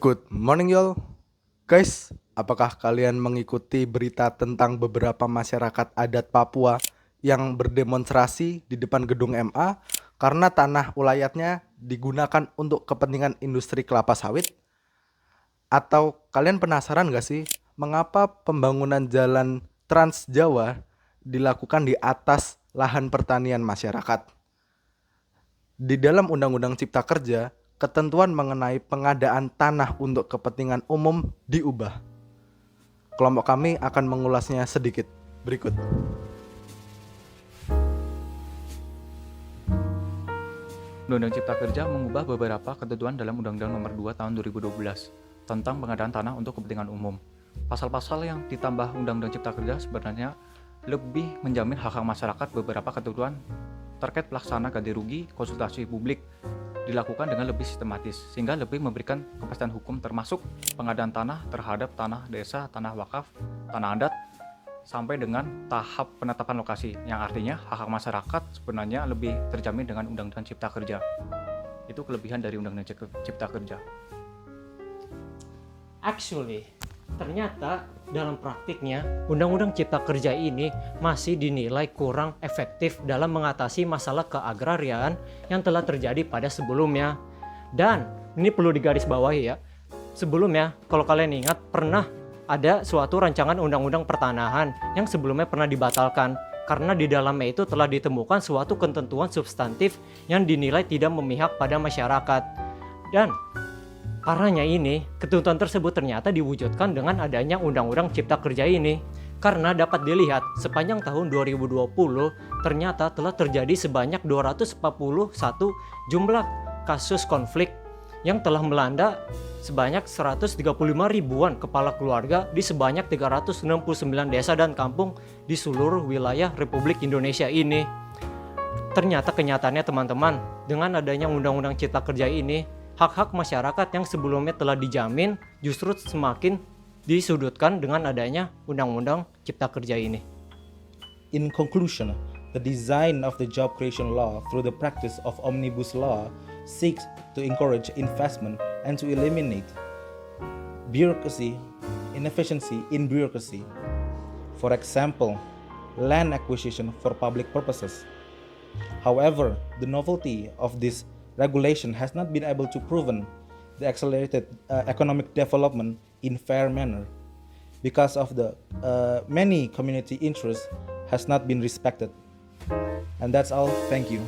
Good morning y'all. Guys, apakah kalian mengikuti berita tentang beberapa masyarakat adat Papua yang berdemonstrasi di depan gedung MA karena tanah ulayatnya digunakan untuk kepentingan industri kelapa sawit? Atau kalian penasaran gak sih mengapa pembangunan jalan Trans Jawa dilakukan di atas lahan pertanian masyarakat? Di dalam Undang-Undang Cipta Kerja, ketentuan mengenai pengadaan tanah untuk kepentingan umum diubah. Kelompok kami akan mengulasnya sedikit berikut. Undang-Undang Cipta Kerja mengubah beberapa ketentuan dalam Undang-Undang Nomor 2 Tahun 2012 tentang pengadaan tanah untuk kepentingan umum. Pasal-pasal yang ditambah Undang-Undang Cipta Kerja sebenarnya lebih menjamin hak-hak masyarakat. Beberapa ketentuan terkait pelaksana ganti rugi, konsultasi publik dilakukan dengan lebih sistematis, sehingga lebih memberikan kepastian hukum termasuk pengadaan tanah terhadap tanah desa, tanah wakaf, tanah adat, sampai dengan tahap penetapan lokasi, yang artinya hak-hak masyarakat sebenarnya lebih terjamin dengan Undang-Undang Cipta Kerja. Itu kelebihan dari Undang-Undang Cipta Kerja. Actually, ternyata dalam praktiknya Undang-Undang Cipta Kerja ini masih dinilai kurang efektif dalam mengatasi masalah keagrarian yang telah terjadi pada sebelumnya. Dan ini perlu digarisbawahi ya. Sebelumnya, kalau kalian ingat, pernah ada suatu rancangan undang-undang pertanahan yang sebelumnya pernah dibatalkan karena di dalamnya itu telah ditemukan suatu ketentuan substantif yang dinilai tidak memihak pada masyarakat. Dan parahnya ini, ketentuan tersebut ternyata diwujudkan dengan adanya Undang-Undang Cipta Kerja ini. Karena dapat dilihat, sepanjang tahun 2020 ternyata telah terjadi sebanyak 241 jumlah kasus konflik yang telah melanda sebanyak 135 ribuan kepala keluarga di sebanyak 369 desa dan kampung di seluruh wilayah Republik Indonesia ini. Ternyata kenyataannya teman-teman, dengan adanya Undang-Undang Cipta Kerja ini, hak-hak masyarakat yang sebelumnya telah dijamin justru semakin disudutkan dengan adanya Undang-Undang Cipta Kerja ini. In conclusion, the design of the job creation law through the practice of omnibus law seeks to encourage investment and to eliminate bureaucracy, inefficiency in bureaucracy. For example, land acquisition for public purposes. However, the novelty of this regulation has not been able to proven the accelerated economic development in fair manner because of the many community interests has not been respected. And that's all. Thank you.